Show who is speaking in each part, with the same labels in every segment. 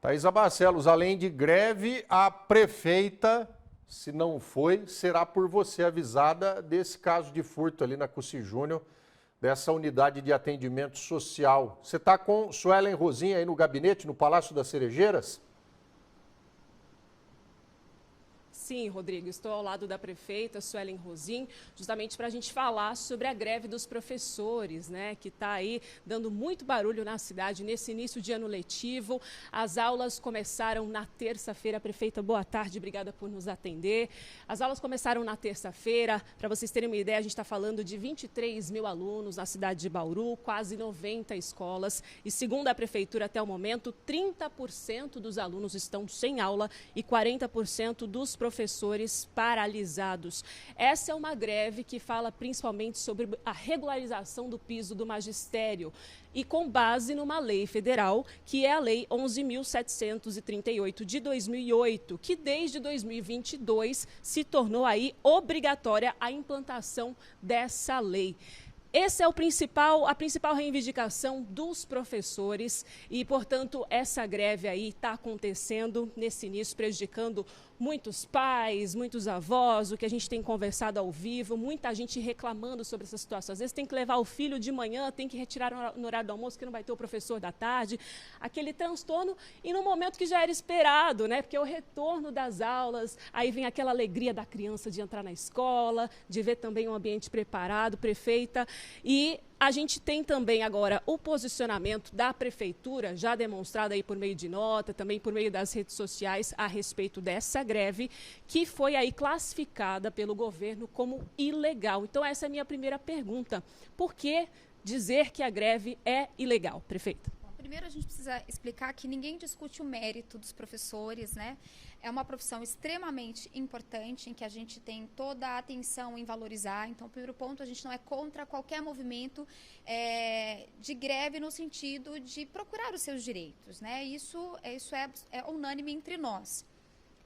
Speaker 1: Thaisa Barcelos, além de greve, a prefeita, se não foi, será por você avisada desse caso de furto ali na Cucy Júnior, dessa unidade de atendimento social. Você está com Suelen Rosim aí no gabinete, no Palácio das Cerejeiras?
Speaker 2: Sim, Rodrigo, estou ao lado da prefeita Suelen Rosim, justamente para a gente falar sobre a greve dos professores, né, que está aí dando muito barulho na cidade nesse início de ano letivo. As aulas começaram na terça-feira. Prefeita, boa tarde, obrigada por nos atender. As aulas começaram na terça-feira. Para vocês terem uma ideia, a gente está falando de 23 mil alunos na cidade de Bauru, quase 90 escolas. E segundo a prefeitura, até o momento, 30% dos alunos estão sem aula e 40% dos professores paralisados. Essa é uma greve que fala principalmente sobre a regularização do piso do magistério e com base numa lei federal, que é a Lei 11.738 de 2008, que desde 2022 se tornou aí obrigatória a implantação dessa lei. Essa é a principal reivindicação dos professores e, portanto, essa greve aí está acontecendo nesse início, prejudicando muitos pais, muitos avós, o que a gente tem conversado ao vivo, muita gente reclamando sobre essa situação. Às vezes tem que levar o filho de manhã, tem que retirar no horário do almoço, que não vai ter o professor da tarde, aquele transtorno, e no momento que já era esperado, né? Porque é o retorno das aulas, aí vem aquela alegria da criança de entrar na escola, de ver também um ambiente preparado, prefeita. E a gente tem também agora o posicionamento da prefeitura, já demonstrado aí por meio de nota, também por meio das redes sociais, a respeito dessa greve, que foi aí classificada pelo governo como ilegal. Então essa é a minha primeira pergunta. Por que dizer que a greve é ilegal, prefeita?
Speaker 3: Primeiro, a gente precisa explicar que ninguém discute o mérito dos professores, né? É uma profissão extremamente importante, em que a gente tem toda a atenção em valorizar. Então, o primeiro ponto, a gente não é contra qualquer movimento de greve no sentido de procurar os seus direitos, né? Isso é unânime entre nós.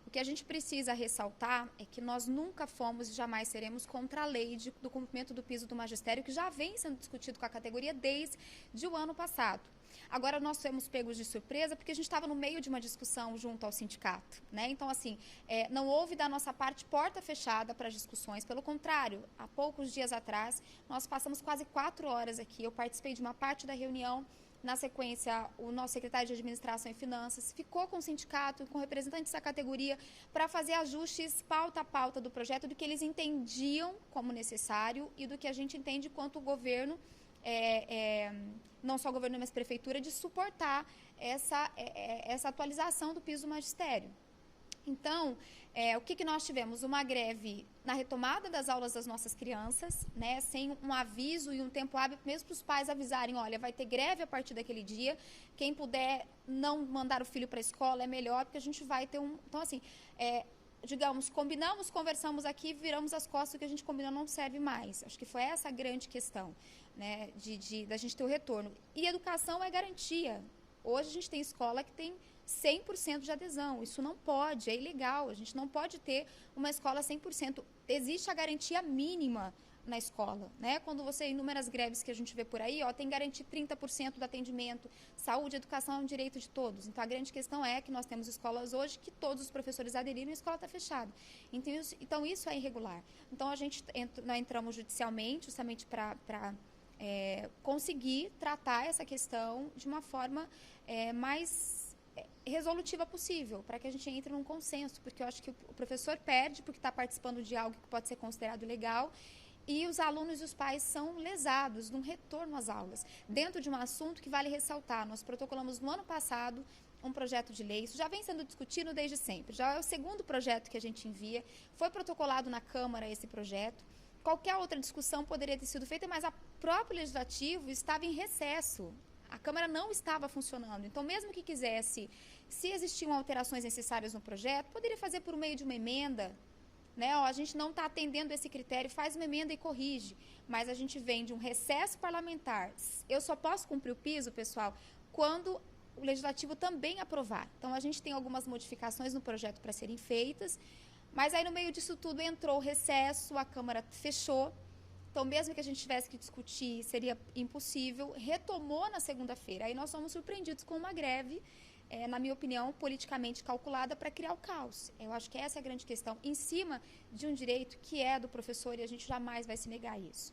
Speaker 3: O que a gente precisa ressaltar é que nós nunca fomos e jamais seremos contra a lei do cumprimento do piso do magistério, que já vem sendo discutido com a categoria desde o ano passado. Agora, nós fomos pegos de surpresa porque a gente estava no meio de uma discussão junto ao sindicato, né? Então, assim, não houve da nossa parte porta fechada para as discussões. Pelo contrário, há poucos dias atrás, nós passamos quase 4 horas aqui. Eu participei de uma parte da reunião. Na sequência, o nosso secretário de Administração e Finanças ficou com o sindicato, com representantes da categoria, para fazer ajustes pauta a pauta do projeto, do que eles entendiam como necessário e do que a gente entende quanto o governo, não só o governo, mas a prefeitura, de suportar essa atualização do piso do magistério. Então, o que nós tivemos? Uma greve na retomada das aulas das nossas crianças, né, sem um aviso e um tempo hábil, mesmo para os pais avisarem, olha, vai ter greve a partir daquele dia, quem puder não mandar o filho para a escola é melhor, porque a gente vai ter um... Então, assim, digamos, combinamos, conversamos aqui, viramos as costas, o que a gente combinou não serve mais. Acho que foi essa a grande questão, né, da gente ter o retorno. E educação é garantia. Hoje a gente tem escola que tem 100% de adesão. Isso não pode, é ilegal. A gente não pode ter uma escola 100%. Existe a garantia mínima na escola, né? Quando você, inúmeras greves que a gente vê por aí, tem garantia 30% do atendimento. Saúde e educação é um direito de todos. Então, a grande questão é que nós temos escolas hoje que todos os professores aderiram e a escola está fechada. Então, isso é irregular. Então, nós entramos judicialmente, justamente para conseguir tratar essa questão de uma forma mais resolutiva possível, para que a gente entre num consenso, porque eu acho que o professor perde porque está participando de algo que pode ser considerado legal, e os alunos e os pais são lesados num retorno às aulas. Dentro de um assunto que vale ressaltar, nós protocolamos no ano passado um projeto de lei, isso já vem sendo discutido desde sempre, já é o segundo projeto que a gente envia, foi protocolado na Câmara esse projeto. Qualquer outra discussão poderia ter sido feita, mas o próprio Legislativo estava em recesso. A Câmara não estava funcionando. Então, mesmo que quisesse, se existiam alterações necessárias no projeto, poderia fazer por meio de uma emenda, né? A gente não está atendendo esse critério, faz uma emenda e corrige. Mas a gente vem de um recesso parlamentar. Eu só posso cumprir o piso, pessoal, quando o Legislativo também aprovar. Então, a gente tem algumas modificações no projeto para serem feitas, mas aí no meio disso tudo entrou o recesso, a Câmara fechou. Então, mesmo que a gente tivesse que discutir, seria impossível. Retomou na segunda-feira. Aí nós fomos surpreendidos com uma greve na minha opinião, politicamente calculada para criar o caos. Eu acho que essa é a grande questão, em cima de um direito que é do professor, e a gente jamais vai se negar a isso.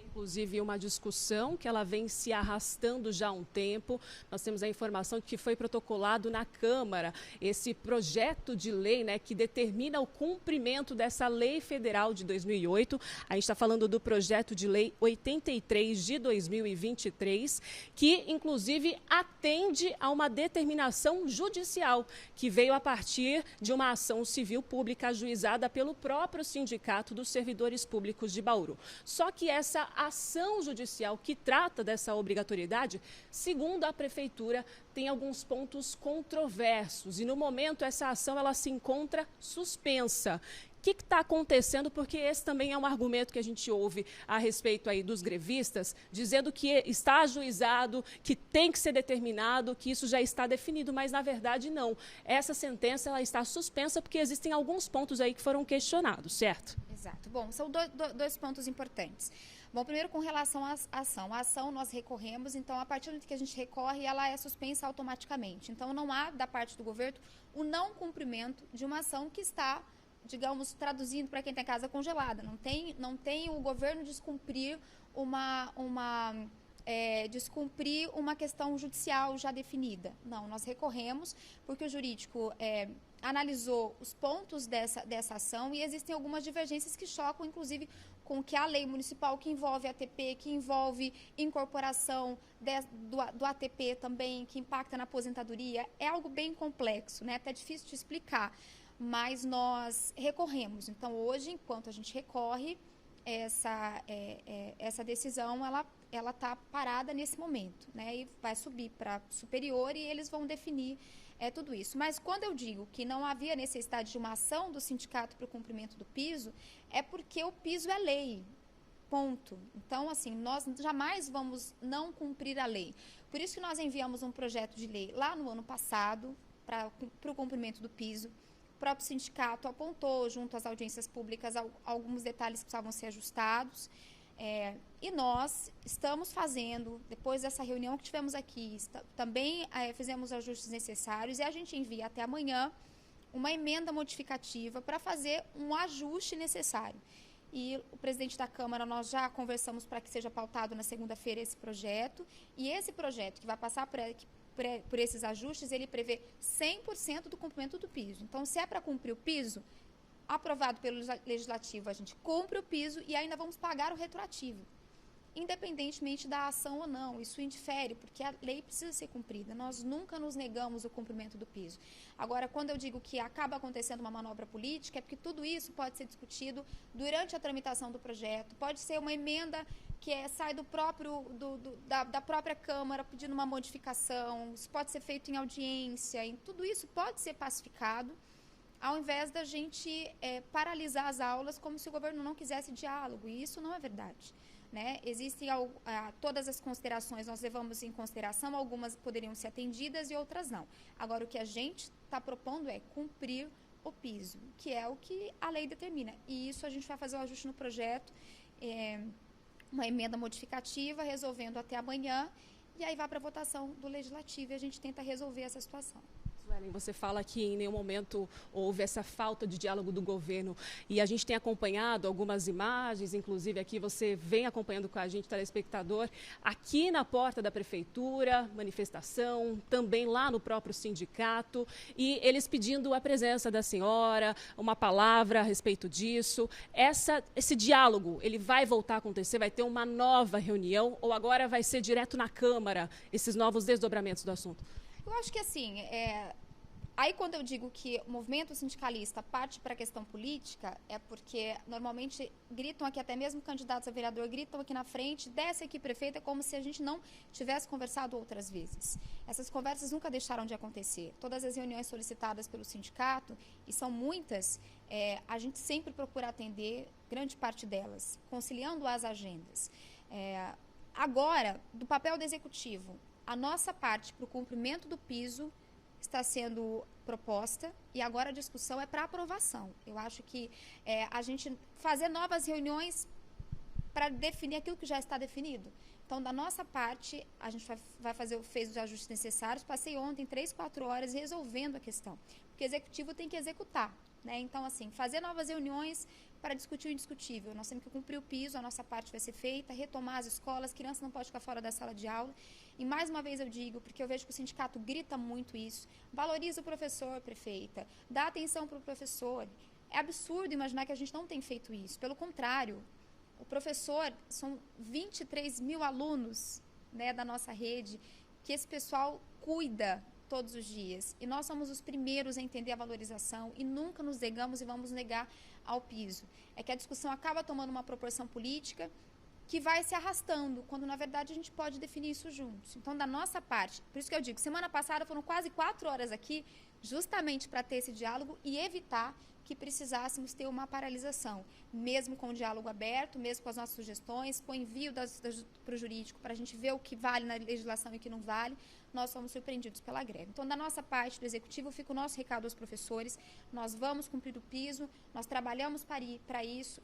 Speaker 2: Inclusive, uma discussão que ela vem se arrastando já há um tempo. Nós temos a informação de que foi protocolado na Câmara esse projeto de lei, né, que determina o cumprimento dessa lei federal de 2008. A gente está falando do projeto de lei 83 de 2023, que inclusive atende a uma determinação judicial que veio a partir de uma ação civil pública ajuizada pelo próprio Sindicato dos Servidores Públicos de Bauru. Só que essa ação judicial que trata dessa obrigatoriedade, segundo a Prefeitura, tem alguns pontos controversos e, no momento, essa ação ela se encontra suspensa. O que está acontecendo? Porque esse também é um argumento que a gente ouve a respeito aí dos grevistas, dizendo que está ajuizado, que tem que ser determinado, que isso já está definido, mas, na verdade, não. Essa sentença ela está suspensa porque existem alguns pontos aí que foram questionados, certo?
Speaker 3: Exato. Bom, são dois pontos importantes. Bom, primeiro com relação à ação. A ação nós recorremos, então a partir do momento que a gente recorre, ela é suspensa automaticamente. Então não há da parte do governo o não cumprimento de uma ação que está, digamos, traduzindo para quem tem casa congelada. Não tem o governo descumprir descumprir uma questão judicial já definida. Não, nós recorremos porque o jurídico analisou os pontos dessa ação e existem algumas divergências que chocam, inclusive, com que a lei municipal que envolve ATP, que envolve incorporação do ATP também, que impacta na aposentadoria, é algo bem complexo, né? Até difícil de explicar, mas nós recorremos. Então, hoje, enquanto a gente recorre, essa decisão, ela está parada nesse momento, né? E vai subir para superior e eles vão definir tudo isso. Mas quando eu digo que não havia necessidade de uma ação do sindicato para o cumprimento do piso, é porque o piso é lei, ponto. Então, assim, nós jamais vamos não cumprir a lei. Por isso que nós enviamos um projeto de lei lá no ano passado para o cumprimento do piso. O próprio sindicato apontou, junto às audiências públicas, alguns detalhes que precisavam ser ajustados. E nós estamos fazendo, depois dessa reunião que tivemos aqui, também fizemos ajustes necessários e a gente envia até amanhã uma emenda modificativa para fazer um ajuste necessário. E o presidente da Câmara, nós já conversamos para que seja pautado na segunda-feira esse projeto. E esse projeto que vai passar por esses ajustes, ele prevê 100% do cumprimento do piso. Então, se é para cumprir o piso, aprovado pelo Legislativo, a gente cumpre o piso e ainda vamos pagar o retroativo, independentemente da ação ou não. Isso indifere, porque a lei precisa ser cumprida. Nós nunca nos negamos o cumprimento do piso. Agora, quando eu digo que acaba acontecendo uma manobra política, é porque tudo isso pode ser discutido durante a tramitação do projeto, pode ser uma emenda que sai da própria Câmara pedindo uma modificação, isso pode ser feito em audiência, tudo isso pode ser pacificado, ao invés da gente paralisar as aulas como se o governo não quisesse diálogo, e isso não é verdade, né? Existem todas as considerações, nós levamos em consideração, algumas poderiam ser atendidas e outras não. Agora, o que a gente está propondo é cumprir o piso, que é o que a lei determina, e isso a gente vai fazer um ajuste no projeto, uma emenda modificativa, resolvendo até amanhã, e aí vai para a votação do Legislativo e a gente tenta resolver essa situação.
Speaker 2: Suelen, você fala que em nenhum momento houve essa falta de diálogo do governo e a gente tem acompanhado algumas imagens, inclusive aqui você vem acompanhando com a gente, telespectador, aqui na porta da Prefeitura, manifestação, também lá no próprio sindicato, e eles pedindo a presença da senhora, uma palavra a respeito disso. Esse diálogo, ele vai voltar a acontecer, vai ter uma nova reunião ou agora vai ser direto na Câmara, esses novos desdobramentos do assunto?
Speaker 3: Eu acho que assim, aí quando eu digo que o movimento sindicalista parte para a questão política, é porque normalmente gritam aqui, até mesmo candidatos a vereador, gritam aqui na frente, desce aqui prefeita, como se a gente não tivesse conversado outras vezes. Essas conversas nunca deixaram de acontecer. Todas as reuniões solicitadas pelo sindicato, e são muitas, a gente sempre procura atender grande parte delas, conciliando as agendas. Agora, do papel do executivo, a nossa parte para o cumprimento do piso está sendo proposta e agora a discussão é para aprovação. Eu acho que a gente fazer novas reuniões para definir aquilo que já está definido. Então, da nossa parte, a gente fez os ajustes necessários. Passei ontem 3, 4 horas resolvendo a questão, porque o executivo tem que executar, né? Então, assim, fazer novas reuniões para discutir o indiscutível. Nós temos que cumprir o piso, a nossa parte vai ser feita, retomar as escolas, criança não pode ficar fora da sala de aula. E mais uma vez eu digo, porque eu vejo que o sindicato grita muito isso, valoriza o professor, prefeita, dá atenção para o professor. É absurdo imaginar que a gente não tem feito isso. Pelo contrário, o professor, são 23 mil alunos, né, da nossa rede, que esse pessoal cuida todos os dias. E nós somos os primeiros a entender a valorização e nunca nos negamos e vamos negar ao piso. É que a discussão acaba tomando uma proporção política que vai se arrastando, quando na verdade a gente pode definir isso juntos. Então, da nossa parte, por isso que eu digo, semana passada foram quase 4 horas aqui, justamente para ter esse diálogo e evitar que precisássemos ter uma paralisação, mesmo com o diálogo aberto, mesmo com as nossas sugestões, com o envio para o jurídico, para a gente ver o que vale na legislação e o que não vale, nós fomos surpreendidos pela greve. Então, da nossa parte do Executivo, fica o nosso recado aos professores, nós vamos cumprir o piso, nós trabalhamos para isso,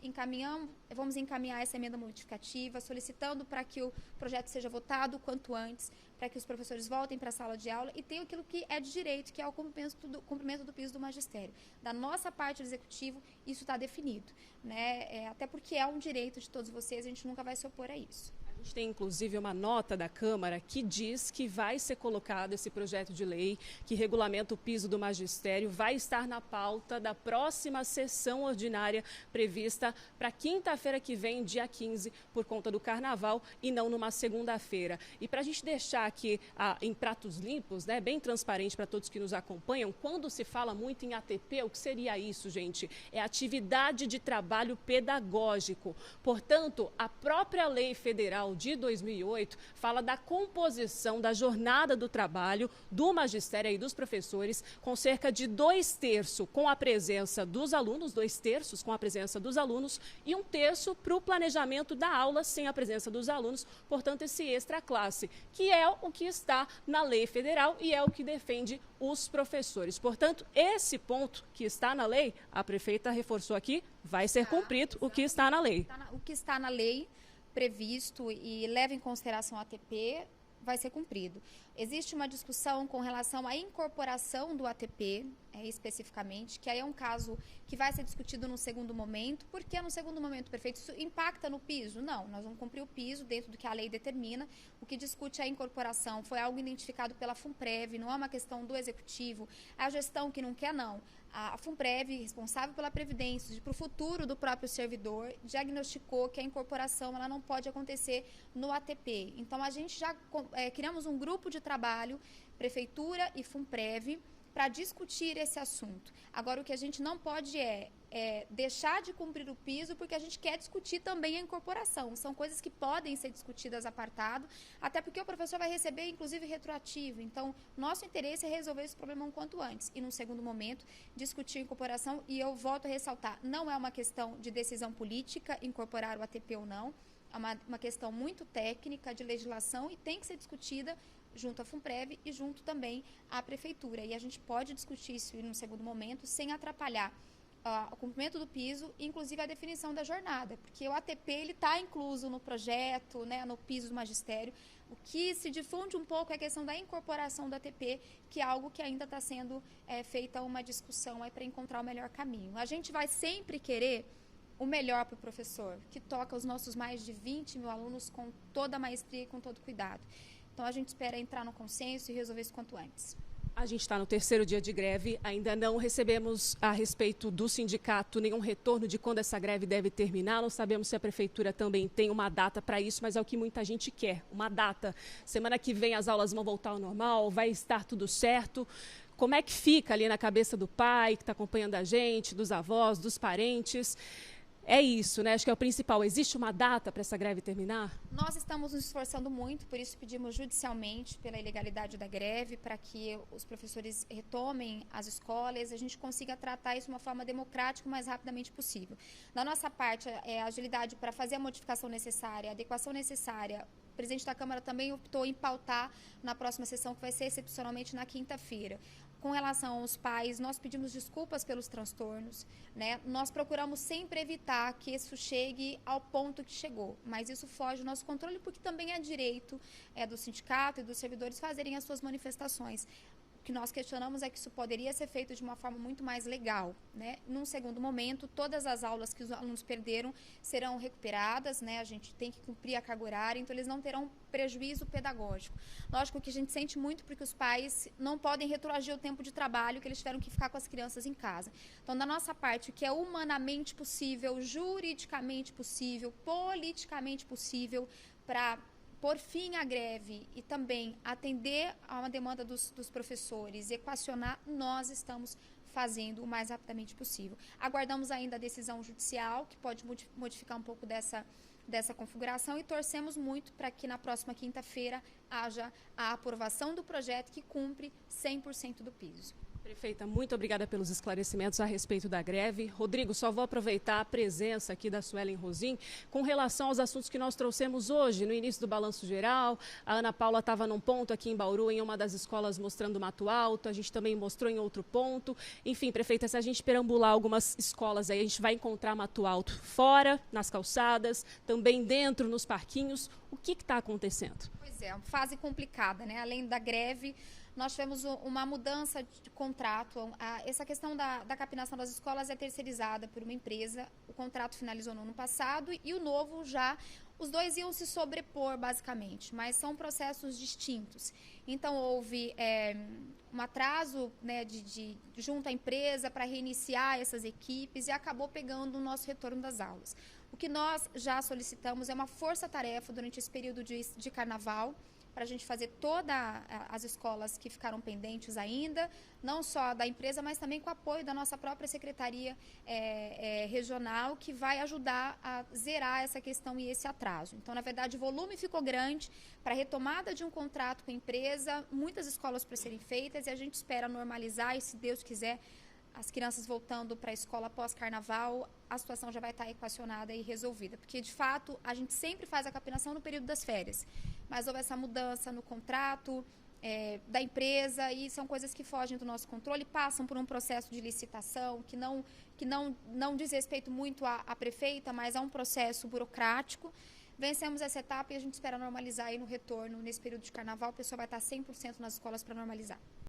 Speaker 3: vamos encaminhar essa emenda modificativa, solicitando para que o projeto seja votado o quanto antes, para que os professores voltem para a sala de aula e tenham aquilo que é de direito, que é o cumprimento do piso do magistério. Da nossa parte do Executivo, isso está definido, né? Até porque é um direito de todos vocês, a gente nunca vai se opor a isso.
Speaker 2: A gente tem, inclusive, uma nota da Câmara que diz que vai ser colocado esse projeto de lei que regulamenta o piso do magistério, vai estar na pauta da próxima sessão ordinária prevista para quinta-feira que vem, dia 15, por conta do Carnaval e não numa segunda-feira. E para a gente deixar aqui em pratos limpos, né, bem transparente para todos que nos acompanham, quando se fala muito em ATP, o que seria isso, gente? É atividade de trabalho pedagógico. Portanto, a própria lei federal de 2008 fala da composição da jornada do trabalho do magistério e dos professores, com cerca de 2/3 com a presença dos alunos, 2/3 com a presença dos alunos e 1/3 para o planejamento da aula sem a presença dos alunos, portanto esse extra classe, que é o que está na lei federal e é o que defende os professores. Portanto, esse ponto que está na lei, a prefeita reforçou aqui, vai ser cumprido o que está na lei.
Speaker 3: O que está na lei previsto e leva em consideração a ATP, vai ser cumprido. Existe uma discussão com relação à incorporação do ATP, especificamente, que aí é um caso que vai ser discutido no segundo momento. Por que no segundo momento, prefeito? Isso impacta no piso? Não, nós vamos cumprir o piso dentro do que a lei determina. O que discute a incorporação foi algo identificado pela FUNPREV, não é uma questão do Executivo. A gestão que não quer, não. A FUNPREV, responsável pela Previdência, para o futuro do próprio servidor, diagnosticou que a incorporação ela não pode acontecer no ATP. Então, a gente já criamos um grupo de trabalho, Prefeitura e FUNPREV, para discutir esse assunto. Agora, o que a gente não pode é deixar de cumprir o piso porque a gente quer discutir também a incorporação. São coisas que podem ser discutidas apartado, até porque o professor vai receber, inclusive, retroativo. Então, nosso interesse é resolver esse problema o quanto antes. E, num segundo momento, discutir a incorporação. E eu volto a ressaltar, não é uma questão de decisão política incorporar o ATP ou não. É uma questão muito técnica de legislação e tem que ser discutida junto à FUNPREV e junto também à Prefeitura. E a gente pode discutir isso num segundo momento sem atrapalhar o cumprimento do piso, inclusive a definição da jornada, porque o ATP está incluso no projeto, né, no piso do magistério. O que se difunde um pouco é a questão da incorporação do ATP, que é algo que ainda está sendo feita uma discussão para encontrar o melhor caminho. A gente vai sempre querer o melhor para o professor, que toca os nossos mais de 20 mil alunos com toda a maestria e com todo cuidado. Então, a gente espera entrar no consenso e resolver isso quanto antes.
Speaker 2: A gente está no terceiro dia de greve, ainda não recebemos a respeito do sindicato nenhum retorno de quando essa greve deve terminar. Não sabemos se a prefeitura também tem uma data para isso, mas é o que muita gente quer, uma data. Semana que vem as aulas vão voltar ao normal, vai estar tudo certo. Como é que fica ali na cabeça do pai que está acompanhando a gente, dos avós, dos parentes? É isso, né? Acho que é o principal. Existe uma data para essa greve terminar?
Speaker 3: Nós estamos nos esforçando muito, por isso pedimos judicialmente pela ilegalidade da greve, para que os professores retomem as escolas, a gente consiga tratar isso de uma forma democrática o mais rapidamente possível. Da nossa parte, a agilidade para fazer a modificação necessária, a adequação necessária. O presidente da Câmara também optou em pautar na próxima sessão, que vai ser excepcionalmente na quinta-feira. com relação aos pais, nós pedimos desculpas pelos transtornos, né? Nós procuramos sempre evitar que isso chegue ao ponto que chegou, mas isso foge do nosso controle porque também é direito do sindicato e dos servidores fazerem as suas manifestações. O que nós questionamos é que isso poderia ser feito de uma forma muito mais legal, né? Num segundo momento, todas as aulas que os alunos perderam serão recuperadas, né? A gente tem que cumprir a carga horária, então eles não terão prejuízo pedagógico. Lógico que a gente sente muito porque os pais não podem retroagir o tempo de trabalho que eles tiveram que ficar com as crianças em casa. Então, da nossa parte, o que é humanamente possível, juridicamente possível, politicamente possível para por fim à greve e também atender a uma demanda dos professores, equacionar, nós estamos fazendo o mais rapidamente possível. Aguardamos ainda a decisão judicial, que pode modificar um pouco dessa configuração e torcemos muito para que na próxima quinta-feira haja a aprovação do projeto que cumpre 100% do piso.
Speaker 2: Prefeita, muito obrigada pelos esclarecimentos a respeito da greve. Rodrigo, só vou aproveitar a presença aqui da Suelen Rosim com relação aos assuntos que nós trouxemos hoje, no início do Balanço Geral. A Ana Paula estava num ponto aqui em Bauru, em uma das escolas, mostrando Mato Alto. A gente também mostrou em outro ponto. Enfim, prefeita, se a gente perambular algumas escolas aí, a gente vai encontrar Mato Alto fora, nas calçadas, também dentro, nos parquinhos. O que está acontecendo?
Speaker 3: Pois é, uma fase complicada, né? Além da greve, nós tivemos uma mudança de contrato. Essa questão da capinação das escolas é terceirizada por uma empresa. O contrato finalizou no ano passado e o novo já... Os dois iam se sobrepor, basicamente, mas são processos distintos. Então, houve um atraso, né, junto à empresa para reiniciar essas equipes e acabou pegando o nosso retorno das aulas. O que nós já solicitamos é uma força-tarefa durante esse período de carnaval, para a gente fazer todas as escolas que ficaram pendentes ainda, não só da empresa, mas também com o apoio da nossa própria secretaria regional, que vai ajudar a zerar essa questão e esse atraso. Então, na verdade, o volume ficou grande para a retomada de um contrato com a empresa, muitas escolas para serem feitas, e a gente espera normalizar, e se Deus quiser, as crianças voltando para a escola pós-carnaval, a situação já vai estar equacionada e resolvida. Porque, de fato, a gente sempre faz a capinação no período das férias. Mas houve essa mudança no contrato da empresa e são coisas que fogem do nosso controle, passam por um processo de licitação que não diz respeito muito à prefeita, mas a um processo burocrático. Vencemos essa etapa e a gente espera normalizar aí no retorno, nesse período de carnaval, o pessoal vai estar 100% nas escolas para normalizar.